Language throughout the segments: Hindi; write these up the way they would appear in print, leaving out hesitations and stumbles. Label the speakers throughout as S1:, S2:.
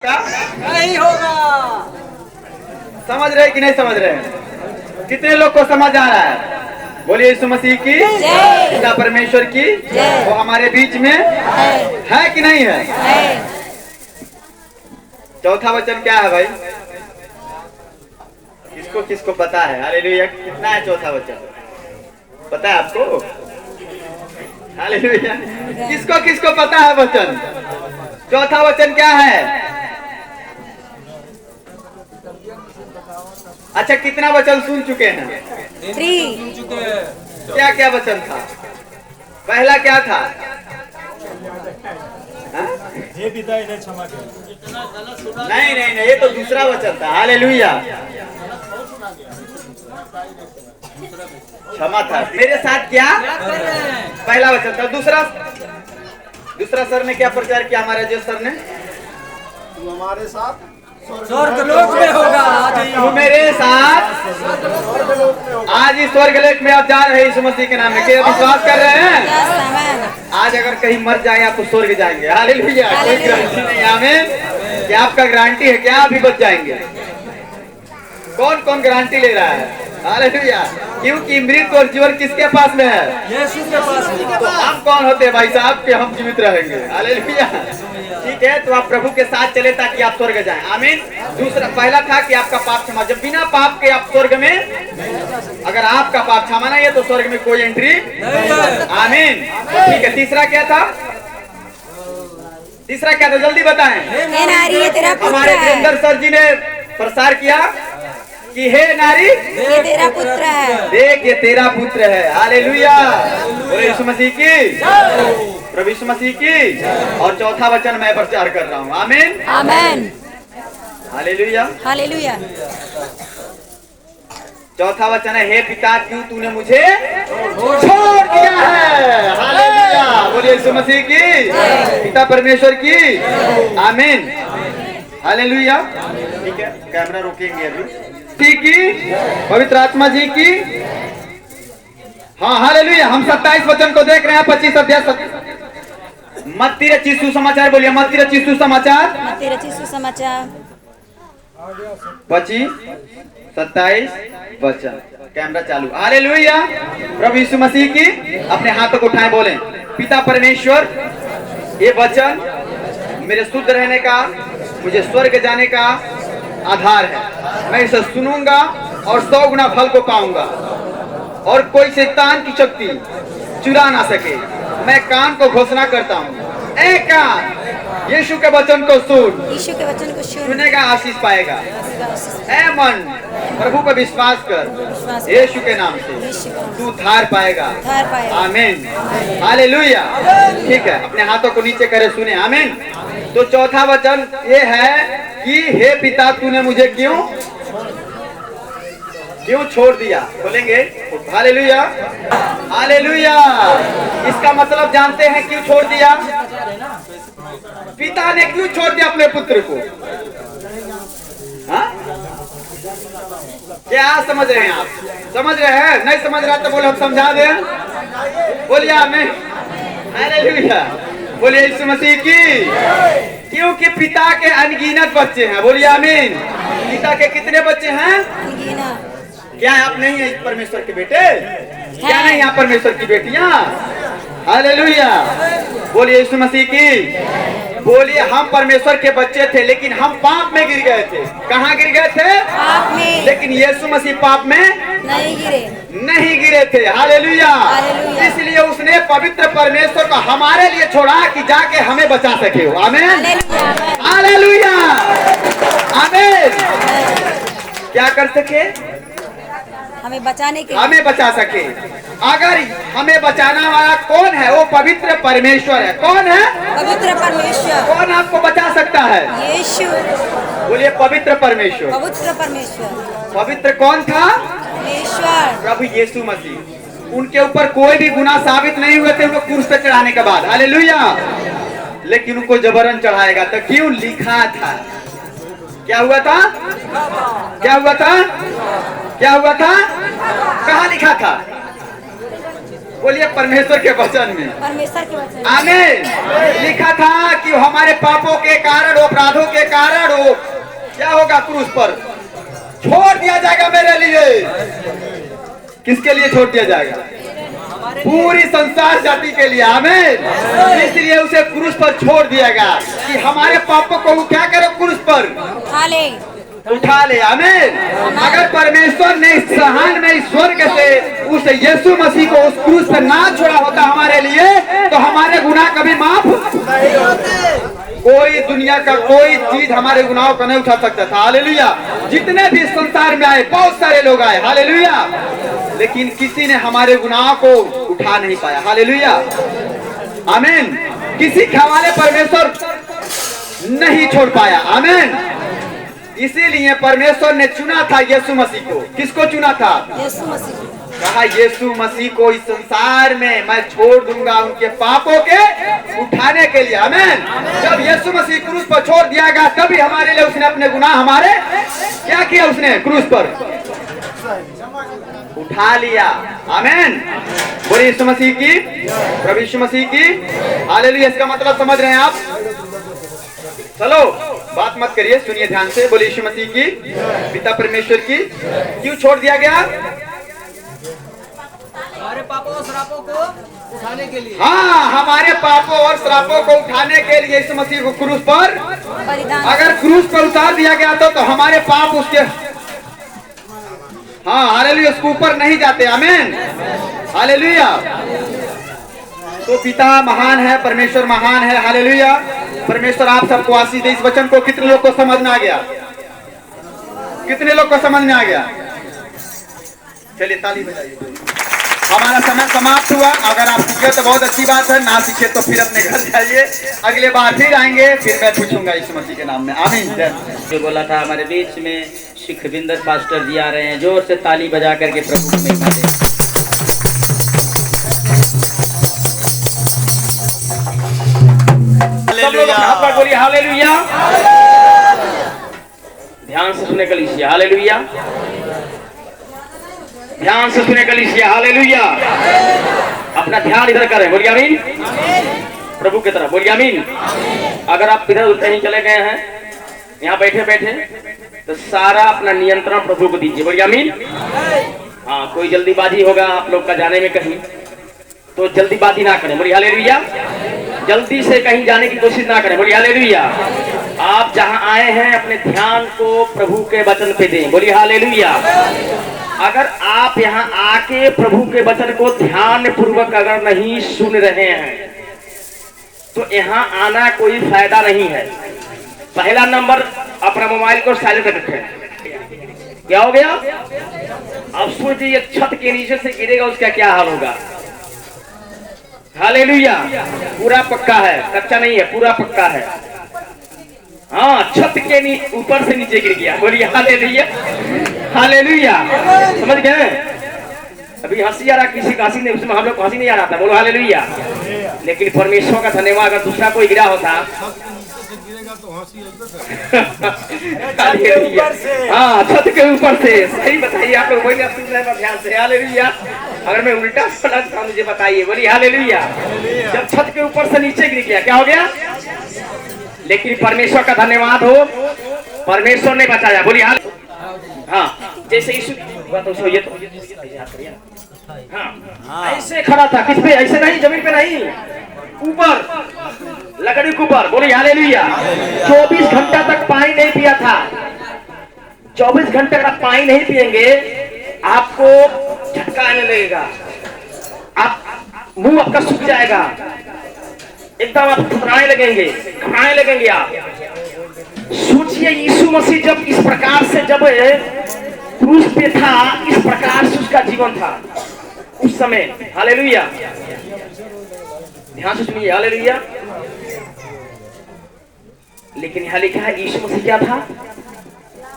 S1: नहीं होगा।
S2: समझ रहे कि नहीं समझ रहे? कितने लोग को समझ आ रहा है? बोलिए यीशु मसीह की पिता परमेश्वर की वो हमारे बीच में है कि नहीं है? चौथा वचन क्या है भाई? किसको किसको पता है? हालेलुया। कितना है चौथा वचन? पता है आपको? हालेलुया। किसको किसको पता है वचन? चौथा वचन क्या है? अच्छा, कितना वचन सुन चुके हैं?
S1: 3
S2: क्या क्या वचन था? पहला क्या था?
S3: हे पिता इन्हें क्षमा कर।
S2: नहीं नहीं नहीं, ये तो दूसरा वचन था। हालेलुया। क्षमा था। मेरे साथ क्या? पहला वचन था। दूसरा सर ने क्या प्रचार किया? हमारे जो सर ने,
S3: तू हमारे साथ
S1: स्वर्गलोक में होगा।
S2: तू मेरे साथ आज ही स्वर्गलोक में आप जा रहे हैं यीशु मसीह के नाम में। क्या विश्वास कर रहे हैं? आज अगर कहीं मर जाए आप तो स्वर्ग जाएंगे। हालेलुया। कोई गारंटी नहीं। आमीन। क्या आपका गारंटी है? क्या अभी बच जाएंगे? कौन कौन गारंटी ले रहा है? हालेलुया। क्योंकि मृत्यु और जीवन किसके पास में है?
S1: यीशु के पास है।
S2: तो हम कौन होते हैं भाई साहब कि हम जीवित रहेंगे? हालेलुया। ठीक है, तो आप प्रभु के साथ चले ताकि आप स्वर्ग जाएं। आमीन। दूसरा, पहला था कि आपका पाप क्षमा। जब बिना पाप के आप स्वर्ग में, अगर आपका पाप क्षमा नहीं है तो स्वर्ग में कोई एंट्री आमीन। ठीक है, तीसरा क्या था? तीसरा क्या था? जल्दी बताएं। हमारे वीरेंद्र सर जी ने प्रसार किया कि हे नारी
S4: ये तेरा पुत्र है।
S2: देख ये तेरा पुत्र है। हालेलुया। बोले यीशु मसीह की, प्रभु यीशु मसीह की। और चौथा वचन मैं प्रचार कर रहा हूँ। आमीन
S4: आमेन।
S2: हालेलुया।
S4: हालेलुया।
S2: चौथा वचन है, हे पिता क्यों तूने मुझे छोड़ दिया है? हालेलुया। बोलिए यीशु मसीह की, पिता परमेश्वर की। आमीन। हालेलुया। ठीक है, कैमरा रोकेंगे अभी। ठीक की, पवित्र आत्मा जी की। हाँ हालेलुया। हम 27 वचन को देख रहे हैं। 25 अध्याय मत्ती रचित सुसमाचार। बोलिए मत्ती रचित सुसमाचार।
S4: मत्ती रचित सुसमाचार
S2: 25 27 वचन। कैमरा चालू। हालेलुया। प्रभु यीशु मसीह की। अपने हाथों को उठाएं, बोलें पिता परमेश्वर, ये वचन मेरे शुद्ध रहने का, मुझे स्वर्ग जाने का आधार है। मैं इसे सुनूंगा और 100 गुना फल को पाऊंगा और कोई शैतान की शक्ति चुरा ना सके। मैं कान को घोषणा करता हूँ, ए कान यीशु के वचन को सुन।
S4: यीशु के वचन को
S2: सुनेगा आशीष पाएगा। ए मन प्रभु पर विश्वास कर, यीशु के नाम से तू धार पाएगा। आमीन। हालेलुया। ठीक है, अपने हाथों को नीचे करे, सुने। आमीन। तो चौथा वचन ये है कि हे पिता तूने मुझे क्यों छोड़ दिया? बोलेंगे हालेलुया। हालेलुया। इसका मतलब जानते हैं क्यों छोड़ दिया? पिता ने क्यों छोड़ दिया अपने पुत्र को? हाँ? क्या समझ रहे हैं आप? समझ रहे हैं? नहीं समझ रहा तो बोले हम समझा दें। बोलिए आमीन। हालेलुया। बोलिए यीशु मसीह की। क्योंकि पिता के अनगिनत बच्चे हैं। बोलिए आमीन। पिता के कितने बच्चे हैं? क्या आप नहीं है परमेश्वर के बेटे? क्या नहीं आप परमेश्वर की बेटियां? हालेलुया। बोलिए यीशु मसीह की। बोलिए हम परमेश्वर के बच्चे थे लेकिन हम पाप में गिर गए थे। कहाँ गिर गए थे?
S4: पाप में।
S2: लेकिन यीशु मसीह पाप में नहीं गिरे थे। हालेलुया। इसलिए उसने पवित्र परमेश्वर को हमारे लिए छोड़ा कि जाके हमें बचा सके। आमीन। हालेलुया। आमीन। क्या कर सके?
S4: हमें बचाने के,
S2: हमें बचा सके। अगर हमें बचाना वाला कौन है? वो पवित्र परमेश्वर है। कौन है?
S4: पवित्र परमेश्वर।
S2: कौन आपको बचा सकता है?
S4: यीशु।
S2: बोलिए पवित्र परमेश्वर।
S4: पवित्र परमेश्वर।
S2: पवित्र कौन था?
S4: परमेश्वर
S2: प्रभु यीशु मसीह। उनके ऊपर कोई भी गुनाह साबित नहीं हुए थे उनको क्रूस पे चढ़ाने के बाद। हालेलुया। लेकिन उनको जबरन चढ़ाएगा। तो क्यों? लिखा था। क्या हुआ था? क्या हुआ था? क्या हुआ था? कहाँ लिखा था? बोलिए परमेश्वर के वचन में।
S4: परमेश्वर के वचन।
S2: आमीन। लिखा था कि हमारे पापों के कारण, अपराधों के कारण वो क्या होगा, क्रूस पर छोड़ दिया जाएगा मेरे लिए। किसके लिए छोड़ दिया जाएगा? पूरी संसार जाति के लिए। आमीन। इसलिए उसे क्रूस पर छोड़ दिएगा कि हमारे पापों को वो क्या करे, क्रूस पर उठा ले। आमीन। अगर परमेश्वर ने इस जहान में, इस स्वर्ग से उस यीशु मसीह को उस क्रूस पर ना छोड़ा होता हमारे लिए, तो हमारे गुनाह कभी माफ नहीं होते। कोई दुनिया का कोई चीज हमारे गुनाहों को नहीं उठा सकता था। हालेलुया। जितने भी संसार में आए, बहुत सारे लोग आए, हालेलुया, लेकिन किसी ने हमारे गुनाह को उठा नहीं पाया। हालेलुया। आमीन। किसी के हवाले परमेश्वर नहीं छोड़ पाया। आमीन। इसीलिए परमेश्वर ने चुना था यीशु मसीह को। किसको चुना था?
S4: यीशु मसीह।
S2: कहा यीशु मसीह को इस संसार में मैं छोड़ दूंगा उनके पापों के उठाने के लिए। आमीन। जब यीशु मसीह क्रूस पर छोड़ दिया गया, तभी हमारे लिए उसने अपने गुनाह हमारे क्या किया, उसने क्रूस पर उठा लिया। आमीन। बोलिए यीशु मसीह की, प्रभु यीशु मसीह की हालेलुया। इसका मतलब समझ रहे हैं आप? चलो बात मत करिए, सुनिए ध्यान से। बोलिए यीशु मसीह की, पिता परमेश्वर की। क्यों छोड़ दिया गया?
S1: हमारे पापों और श्रापों को उठाने के लिए।
S2: हाँ, हमारे पापों और श्रापों को उठाने के लिए यीशु मसीह को क्रूस पर, अगर क्रूस पर उतार दिया गया तो हमारे पाप उसके, हाँ हालेलुया, उसके ऊपर नहीं जाते। आमीन। हालेलुया। तो पिता महान है, परमेश्वर महान है। हालेलुया। परमेश्वर आप सबको आशीष दे। इस वचन को कितने लोग को समझ में आ गया? कितने लोग को समझ में आ गया? चलिए ताली बजाइए। हमारा समय समाप्त हुआ। अगर आप सीखे तो बहुत अच्छी बात है, ना सीखे तो फिर अपने घर जाइए। अगले बार फिर आएंगे, फिर मैं पूछूंगा यीशु मसीह के नाम में। आमीन।
S5: जो बोला था हमारे बीच में शिखविंदर पास्टर जी आ रहे हैं, जोर से ताली बजा करके प्रभु को महिमा दें। सब लोग हाथ पर बोलिए हालेलुया। ध्यान से सुने कलीसिया, हालेलुया। ध्यान से सुने कलीसिया, हालेलुया। अपना ध्यान इधर करें, बोलिए आमीन। प्रभु की तरफ बोलिए आमीन। अगर आप इधर कहीं चले गए हैं, यहाँ बैठे बैठे, तो सारा अपना नियंत्रण प्रभु को दीजिए, बोलिए आमीन। हाँ, कोई जल्दीबाजी होगा आप लोग का जाने में कहीं, तो जल्दीबाजी ना करें, बोलिए हालेलुया। जल्दी से कहीं जाने की कोशिश ना करें, बोलिए हालेलुया। आप जहां आए हैं अपने ध्यान को प्रभु के वचन पे दें, बोलिए हालेलुया। अगर आप यहां आके प्रभु के वचन को ध्यान पूर्वक अगर नहीं सुन रहे हैं, तो यहाँ आना कोई फायदा नहीं है। पहला नंबर, अपना मोबाइल को साइलेंट रखें। क्या हो गया? अब सोचिए, छत के नीचे से गिरेगा उसका क्या हाल होगा। हालेलुया। पूरा पक्का है, कच्चा नहीं है, पूरा पक्का है। हाँ, छत के ऊपर से नीचे गिर गया, बोलिए हालेलुया। हालेलुया। समझ गए? अभी हंसी आ रहा, किसी का हंसी नहीं, उसमें हम लोग को हंसी नहीं आ रहा था, बोलो हालेलुया। लेकिन परमेश्वर का धन्यवाद, अगर दूसरा कोई गिरा होता हाँ, छत के ऊपर से। सही बताइए आप लोग, वही सुन रहे हैं ध्यान से, हालेलुया। अगर मैं उल्टा बोला मुझे बताइए, बोलिए हालेलुया। जब छत के ऊपर से नीचे गिर गया, क्या हो गया? लेकिन परमेश्वर का धन्यवाद हो, परमेश्वर ने बचाया, बोलिए हाँ। जैसे यीशु तो ये तो हाँ, ऐसे खड़ा था, किस पे? ऐसे नहीं, जमीन पे नहीं, ऊपर, लकड़ी के ऊपर, बोलिए हालेलुया। 24 घंटा तक पानी नहीं पिया था। 24 घंटे तक पानी नहीं पिएंगे, आपको झटका आने लगेगा, आप मुंह आपका सूख जाएगा, एकदम आप घबराने लगेंगे आप। सोचिए, यीशु मसीह जब इस प्रकार से, जब क्रूस पे था, इस प्रकार से उसका जीवन था उस समय। हालेलुया। ध्यान से सुनिए, हालेलुया। लेकिन यहाँ लिखा है यीशु मसीह क्या था?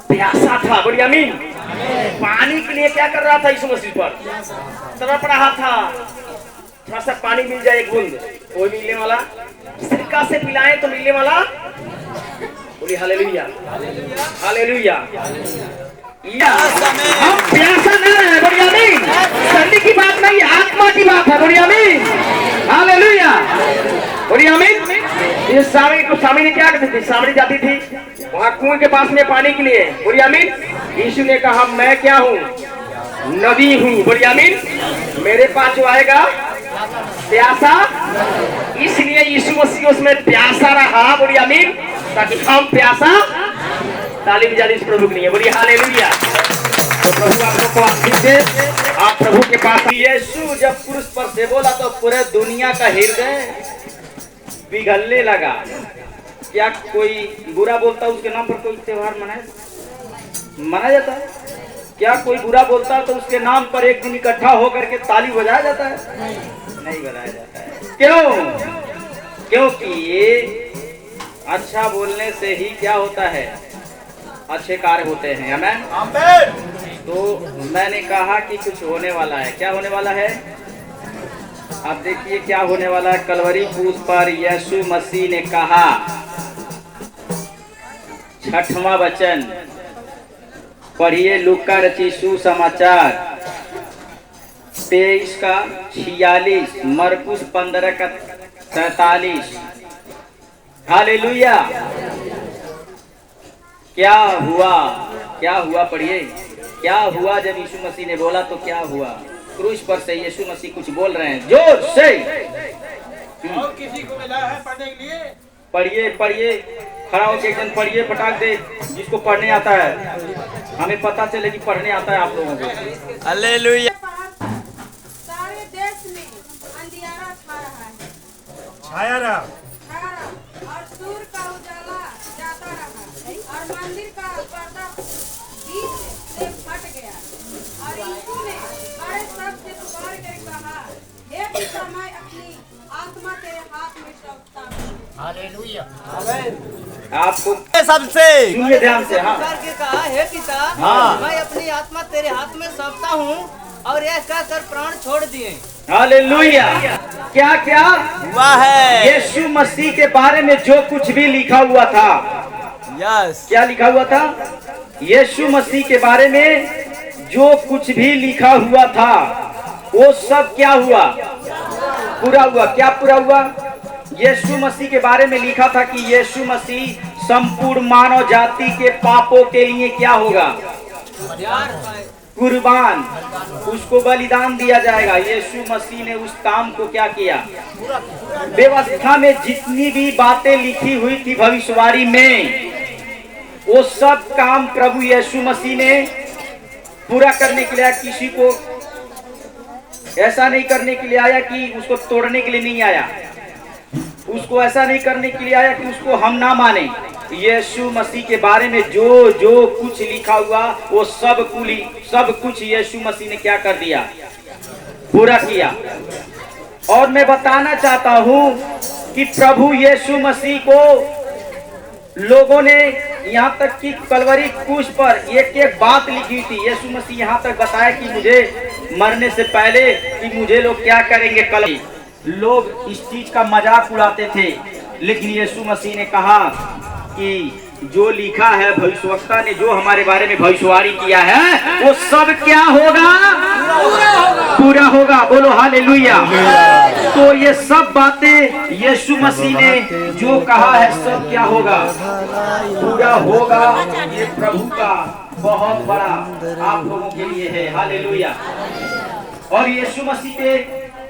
S5: प्यासा था, बोलिए आमीन। पानी के लिए क्या कर रहा था यीशु मसीह पर? तड़प रहा था। थोड़ा सा पानी मिल जाए, एक बूंद, वो मिलने वाला, सिरका से पिलाएं तो मिलने वाला, बोलिए हालेलुया। हालेलुया। हम प्यासा न रहे, बोलिए आमीन। सर्दी की बात नहीं, आत्मा की बात है, बोलिए आमीन। हालेलुया, बोलिए आमीन। ये सामने क्या करती थी? सामने जाती थी वहां कुएं के पास में पानी के लिए, बोलिए आमीन। यीशु ने कहा मैं क्या हूँ? नबी हूँ, बोलिए आमीन। मेरे पास जो आएगा प्यासा, इसलिए यीशु मसीह उसमें प्यासा रहा, बोलिए आमीन, ताकि हम प्यासा। ताली बजाली इस प्रभु के लिए, बोलिए हालेलुया। तो प्रभु आप लोग को आशीष दे, आप प्रभु के पास। यीशु जब क्रूस पर से बोला तो पूरे दुनिया का हृदय पिघलने लगा। क्या कोई बुरा बोलता उसके नाम पर कोई त्योहार मनाया जाता है? क्या कोई बुरा बोलता है तो उसके नाम पर एक दिन इकट्ठा होकर के ताली बजाया जाता है? नहीं बजाया जाता है। क्यों? क्योंकि अच्छा बोलने से ही क्या होता है? अच्छे कार्य होते हैं। आमीन। तो मैंने कहा कि कुछ होने वाला है। क्या होने वाला है? आप देखिए क्या होने वाला है। कलवरी क्रूस पर यीशु मसीह ने कहा, 6वां वचन पढ़िए, लूका रचित सुसमाचार 23 का 46, मरकुस 15 का 43। हालेलुया। क्या हुआ पढ़िए। क्या हुआ जब यीशु मसीह ने बोला तो क्या हुआ? क्रूस पर से यीशु मसीह कुछ बोल रहे हैं जोर से।
S1: और किसी को मिला है पढ़ने के लिए?
S2: पढ़िए, खड़ा होकर एक जन पढ़िए, पटाख दे जिसको पढ़ने आता है। हमें पता चले कि पढ़ने आता है आप लोगों को। हालेलुया।
S6: सारे देश में अंधियारा छा रहा है,
S3: छाया रहा,
S6: और सूर्य का उजाला जाता रहा, और मंदिर का पर्दा बीच से फट गया। और यीशु ने बड़े शब्द से पुकार कर कहा, हे पिता, मैं अपनी आत्मा तेरे हाथ में सौंपता हूँ।
S1: हालेलुया।
S2: आपको
S3: सबसे
S2: सुनिए ध्यान से। हाँ,
S1: पुकार के कहा, हे पिता,
S2: हाँ।
S1: मैं अपनी आत्मा तेरे हाथ में सौंपता हूँ, और यह कहकर प्राण छोड़ दिए।
S2: हालेलुया। क्या
S3: हुआ है?
S2: यीशु मसीह के बारे में जो कुछ भी लिखा हुआ था,
S3: यस,
S2: क्या लिखा हुआ था? यीशु मसीह के बारे में जो कुछ भी लिखा हुआ था वो सब क्या हुआ? पूरा हुआ। क्या पूरा हुआ? यीशु मसीह के बारे में लिखा था कि यीशु मसीह संपूर्ण मानव जाति के पापों के लिए क्या होगा? कुर्बान, उसको बलिदान दिया जाएगा। यीशु मसीह ने उस काम को क्या किया? व्यवस्था में जितनी भी बातें लिखी हुई थी भविष्यवाणी में, वो सब काम प्रभु यीशु मसीह ने पूरा करने के लिए आया। किसी को ऐसा नहीं करने के लिए आया कि उसको तोड़ने के लिए नहीं आया, उसको ऐसा नहीं करने के लिए आया कि उसको हम ना माने। यीशु मसीह के बारे में जो कुछ लिखा हुआ वो सब कुछ यीशु मसीह ने क्या कर दिया? पूरा किया। और मैं बताना चाहता हूँ कि प्रभु यीशु मसीह को लोगों ने यहाँ तक कि कलवरी क्रूस पर एक बात लिखी थी। यीशु मसीह यहाँ तक बताया कि मुझे मरने से पहले कि मुझे लोग क्या करेंगे। कल लोग इस चीज का मजाक उड़ाते थे, लेकिन यीशु मसीह ने कहा कि जो लिखा है, भविष्यवक्ता ने जो हमारे बारे में भविष्यवाणी किया है वो सब क्या होगा? पूरा होगा। बोलो हालेलुया। तो ये सब बातें यीशु मसीह ने जो कहा है सब क्या होगा? पूरा होगा। ये प्रभु का बहुत बड़ा आप लोगों के लिए है। हालेलुया। और यीशु मसीह के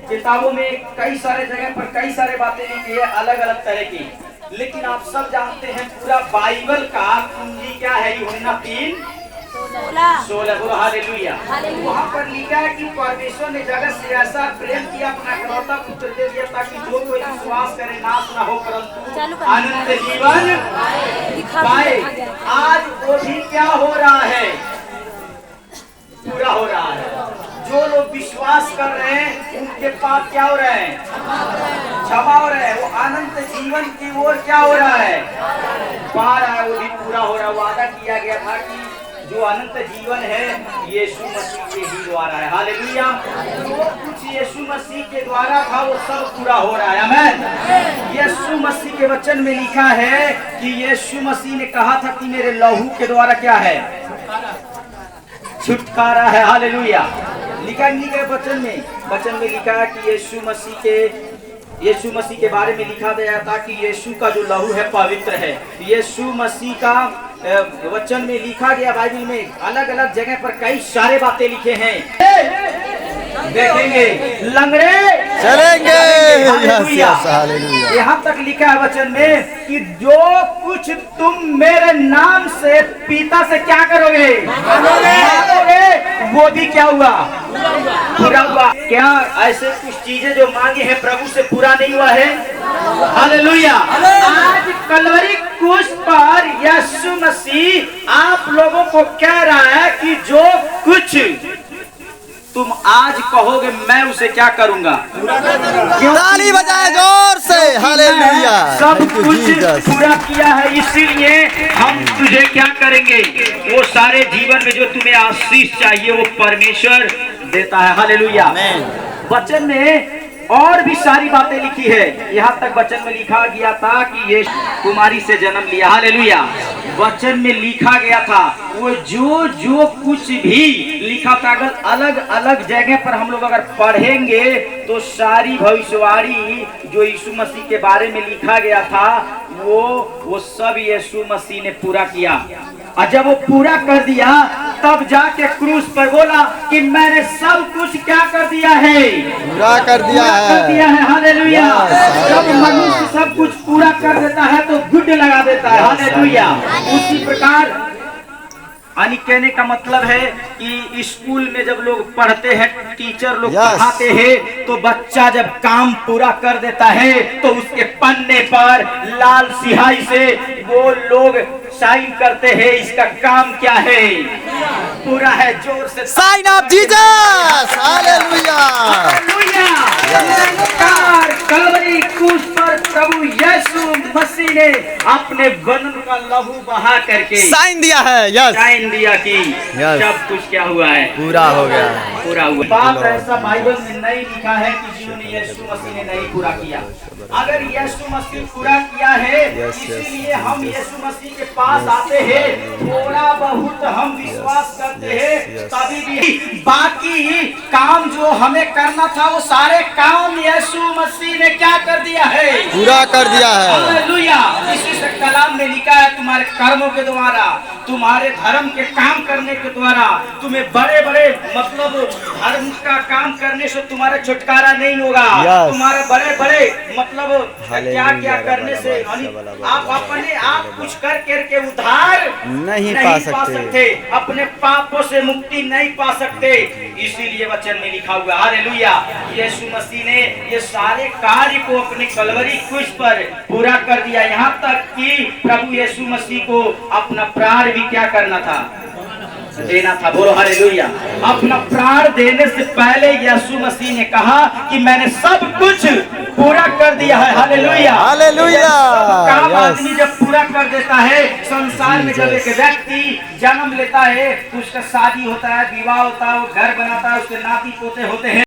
S2: किताबों में कई सारे जगह पर कई सारे बातें लिखी है अलग अलग तरह की, लेकिन आप सब जानते हैं पूरा बाइबल का कुंजी क्या है? यूहन्ना 3:16। बोलो हालेलुया। वहाँ पर लिखा है कि परमेश्वर ने जगत से ऐसा प्रेम किया, अपना इकलौता पुत्र दे दिया ताकि जो कोई विश्वास करे नाश न हो परंतु अनंत जीवन पाए। आज वो भी क्या हो रहा है? पूरा हो रहा है। जो लोग विश्वास कर रहे हैं उनके पाप क्या हो रहे हैं? क्षमा हो रहा है। वो अनंत जीवन की ओर क्या हो रहा है? पा रहा है। वो भी पूरा हो रहा है। वादा किया गया था कि जो अनंत जीवन है यीशु मसीह के ही द्वारा है। हालेलुया। जो कुछ यीशु मसीह के द्वारा था वो सब पूरा हो रहा है। आमीन। यीशु मसीह के वचन में लिखा है कि यीशु मसीह ने कहा था कि मेरे लहू के द्वारा क्या है? छुटकारा है। हालेलुया। लिखा नहीं है वचन में लिखा है कि यीशु मसीह के बारे में लिखा गया था कि यीशु का जो लहू है पवित्र है। यीशु मसीह का वचन में लिखा गया, बाइबल में अलग अलग जगह पर कई सारे बातें लिखे हैं। देखेंगे, लंगड़े
S7: चलेंगे।
S2: हालेलुया। यहाँ तक लिखा है वचन में कि जो कुछ तुम मेरे नाम से पिता से क्या करोगे, मांगोगे, वो भी क्या हुआ, पूरा हुआ। क्या ऐसे कुछ चीजें जो मांगी है प्रभु से पूरा नहीं हुआ है? हालेलुया। आज कलवरी क्रूस पर यीशु मसीह आप लोगों को कह रहा है कि जो कुछ तुम आज कहोगे मैं उसे क्या करूंगा।
S7: ताली बजाए जोर से। हालेलुया।
S2: सब कुछ पूरा किया है, इसीलिए हम तुझे क्या करेंगे, वो सारे जीवन में जो तुम्हें आशीष चाहिए वो परमेश्वर देता है। हालेलुया। वचन में और भी सारी बातें लिखी है। यहाँ तक वचन में लिखा गया था कि ये कुमारी से जन्म लिया। हालेलुया। वचन में लिखा गया था वो जो कुछ भी लिखा था, अगर अलग अलग जगह पर हम लोग अगर पढ़ेंगे तो सारी भविष्यवाणी जो यीशु मसीह के बारे में लिखा गया था वो सब यीशु मसीह ने पूरा किया। और जब वो पूरा कर दिया तब जाके क्रूस पर बोला कि मैंने सब कुछ क्या कर दिया है,
S7: पूरा कर दिया है।
S2: हालेलुया। जब मनुष्य सब कुछ पूरा कर देता है तो गुड लगा देता है। हालेलुया। उसी प्रकार यानी कहने का मतलब है कि स्कूल में जब लोग पढ़ते हैं, टीचर लोग पढ़ाते हैं, तो बच्चा जब काम पूरा कर देता है तो उसके पन्ने पर लाल स्याही से वो लोग साइन करते हैं, इसका काम क्या है, पूरा है। जोर से
S7: sign off Jesus. Hallelujah.
S2: Calvary क्रूस पर प्रभु यीशु मसीह ने अपने बदन का लहू बहा करके
S7: साइन दिया है। यस,
S2: साइन दिया कि सब कुछ क्या हुआ है,
S7: पूरा हो गया,
S2: पूरा हुआ। बात ऐसा बाइबल में नहीं लिखा है कि जिन्होंने यीशु मसीह ने नहीं पूरा किया। अगर यीशु मसीह पूरा किया है, इसीलिए हम यीशु मसीह के पास आते हैं, थोड़ा बहुत हम विश्वास करते हैं, तभी भी बाकी काम जो हमें करना था वो सारे काम यीशु मसीह ने क्या कर दिया है,
S7: पूरा कर दिया है।
S2: हालेलुया। इसी से कलाम में लिखा है तुम्हारे कर्मों के द्वारा, तुम्हारे धर्म के काम करने के द्वारा, तुम्हें बड़े बड़े मतलब धर्म का काम करने से तुम्हारा छुटकारा नहीं होगा। तुम्हारे बड़े बड़े मतलब क्या क्या करने से आप अपने आप कुछ करके उद्धार नहीं पा सकते, अपने पापों से मुक्ति नहीं पा सकते। इसीलिए वचन में लिखा हुआ, हालेलुया, यीशु मसीह ने ये सारे कार्य को अपने कलवरी क्रूस पर पूरा कर दिया। यहाँ तक कि प्रभु यीशु मसीह को अपना प्राण भी क्या करना था, देना था। बोलो हालेलुया। अपना प्राण देने से पहले यीशु मसीह ने कहा कि मैंने सब कुछ पूरा कर दिया है। हालेलुया।
S7: हालेलुया।
S2: काम आदमी जब पूरा कर देता है, संसार में जब एक व्यक्ति जन्म लेता है तो उसका शादी होता है, विवाह होता है, वो घर बनाता है, उसके नाती पोते होते हैं।